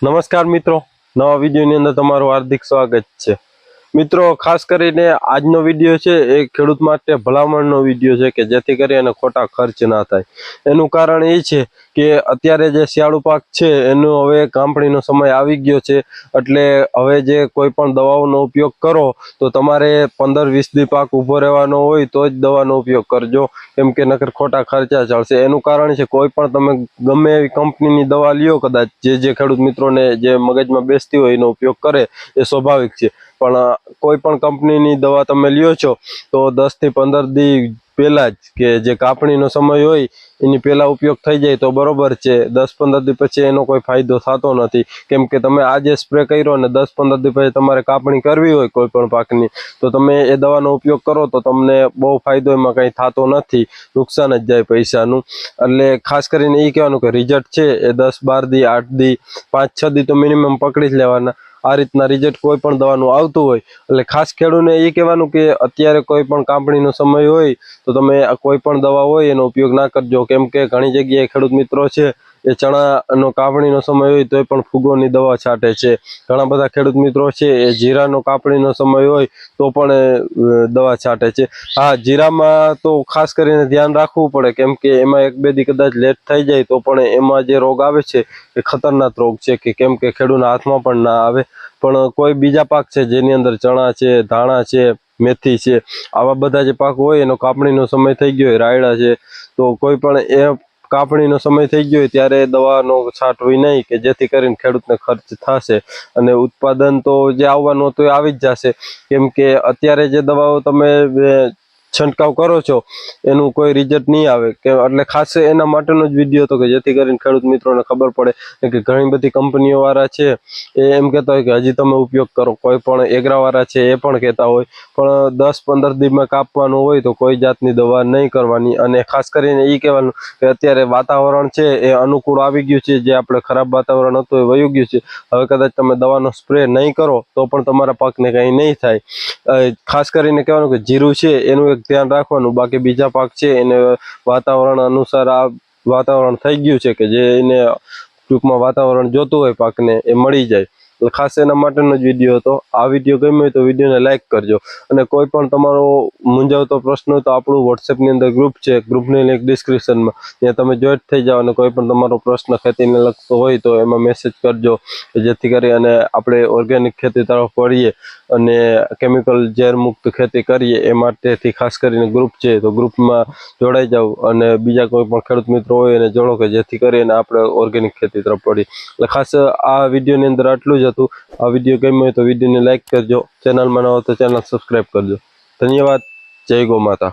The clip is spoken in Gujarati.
નમસ્કાર મિત્રો, નવા વિડીયોની અંદર તમારું હાર્દિક સ્વાગત છે। મિત્રો, ખાસ કરીને આજનો વિડીયો છે એ ખેડૂત માટે ભલામણનો વિડીયો છે કે જેથી કરી અને ખોટા ખર્ચ ના થાય। એનું કારણ એ છે કે અત્યારે જે શિયાળુ પાક છે એનો હવે કાપણીનો સમય આવી ગયો છે, એટલે હવે જે કોઈ પણ દવાઓનો ઉપયોગ કરો તો તમારે 15-20 દી પાક ઊભો રહેવાનો હોય તો જ દવાનો ઉપયોગ કરજો, કેમ કે નકર ખોટા ખર્ચા ચાલશે। એનું કારણ છે કોઈ પણ તમે ગમે એવી કંપનીની દવા લ્યો, કદાચ જે ખેડૂત મિત્રોને જે મગજમાં બેસતી હોય એનો ઉપયોગ કરે એ સ્વાભાવિક છે, પણ કોઈ પણ કંપનીની દવા તમે લ્યો છો તો 10 થી 15 દી પહેલા જ કે જે કાપણીનો સમય હોય એની પહેલા ઉપયોગ થઈ જાય તો બરોબર છે। 10-15 દી પછી એનો કોઈ ફાયદો થતો નથી, કેમ કે તમે આજે સ્પ્રે કર્યો અને 10-15 દી પછી તમારે કાપણી કરવી હોય કોઈ પણ પાકની તો તમે એ દવાનો ઉપયોગ કરો તો તમને બહુ ફાયદો એમાં કંઈ થતો નથી, નુકસાન જ જાય પૈસાનું। એટલે ખાસ કરીને એ કહેવાનું કે રિઝલ્ટ છે એ 10-12 દી, 8 દી, 5-6 દી તો મિનિમમ પકડી જ લેવાના। આ રીતના રિઝલ્ટ કોઈ પણ દવાનું આવતું હોય એટલે ખાસ ખેડૂતને એ કહેવાનું કે અત્યારે કોઈ પણ કાપણીનો સમય હોય તો તમે કોઈ પણ દવા હોય એનો ઉપયોગ ના કરજો, કેમ કે ઘણી જગ્યાએ ખેડૂત મિત્રો છે એ ચણાનો કાપણીનો સમય હોય તો પણ ફૂગોની દવા છાંટે છે। ઘણા બધા ખેડૂત મિત્રો છે એ જીરાનો કાપણીનો સમય હોય તો પણ દવા છાંટે છે। હા, જીરામાં તો ખાસ કરીને ધ્યાન રાખવું પડે, કેમ કે એમાં 1-2 દી કદાચ લેટ થઈ જાય તો પણ એમાં જે રોગ આવે છે એ ખતરનાક રોગ છે, કે કેમ કે ખેડૂતના હાથમાં પણ ના આવે। પણ કોઈ બીજા પાક છે જેની અંદર ચણા છે, ધાણા છે, મેથી છે, આવા બધા જે પાક હોય એનો કાપણીનો સમય થઈ ગયો હોય, રાયડા છે, તો કોઈ પણ એ કાપણીનો સમય થઈ ગયો હોય ત્યારે દવાનો છાંટવી નહીં, કે જેથી કરીને ખેડૂતને ખર્ચ થશે અને ઉત્પાદન તો જે આવવાનું હતું એ આવી જ જશે, કેમ કે અત્યારે જે દવાઓ તમે છંટકાવ કરો છો એનું કોઈ રિઝલ્ટ નહીં આવે કે એટલે ખાસ એના માટેનો જ વિડીયો હતો કે જેથી કરીને ખેડૂત મિત્રોને ખબર પડે કે ઘણી બધી કંપનીઓ વાળા છે એ એમ કહેતા હોય કે હજી તમે ઉપયોગ કરો, કોઈ પણ એગ્રાવાળા છે એ પણ કહેતા હોય, પણ 10-15 દીમાં કાપવાનું હોય તો કોઈ જાતની દવા નહીં કરવાની। અને ખાસ કરીને એ કહેવાનું કે અત્યારે વાતાવરણ છે એ અનુકૂળ આવી ગયું છે, જે આપણે ખરાબ વાતાવરણ હતું એ વયું ગયું છે, હવે કદાચ તમે દવાનો સ્પ્રે નહીં કરો તો પણ તમારા પાકને કંઈ નહીં થાય। ખાસ કરીને કહેવાનું કે જીરું છે એનું એક ધ્યાન રાખવાનું, બાકી બીજા પાક છે એને વાતાવરણ અનુસાર આ વાતાવરણ થઈ ગયું છે કે જે એને ટૂંકમાં વાતાવરણ જોતું હોય પાકને એ મળી જાય, તો ખાસ એના માટેનો જ વિડીયો હતો। આ વિડીયો ગમ્યો હોય તો વિડીયોને લાઇક કરજો, અને કોઈ પણ તમારો મૂંઝવતો પ્રશ્ન હોય તો આપણું વોટ્સએપની અંદર ગ્રુપ છે, ગ્રુપની લિંક ડિસ્ક્રિપ્શનમાં, ત્યાં તમે જોઈન્ટ થઈ જાઓ અને કોઈ પણ તમારો પ્રશ્ન ખેતીને લગતો હોય તો એમાં મેસેજ કરજો, જેથી કરી અને આપણે ઓર્ગેનિક ખેતી તરફ વળીએ અને કેમિકલ ઝેર મુક્ત ખેતી કરીએ। એ માટેથી ખાસ કરીને ગ્રુપ છે તો ગ્રુપમાં જોડાઈ જાઓ અને બીજા કોઈ પણ ખેડૂત મિત્રો હોય એને જોડો, કે જેથી કરીને આપણે ઓર્ગેનિક ખેતી તરફ વળીએ। એટલે ખાસ આ વિડીયોની અંદર આટલું જ હતું। આ વિડીયો ગમ્યો હોય તો વિડીયોને લાઇક કરજો, ચેનલમાં ન હોય તો ચેનલ સબસ્ક્રાઈબ કરજો। ધન્યવાદ, જય ગૌ માતા।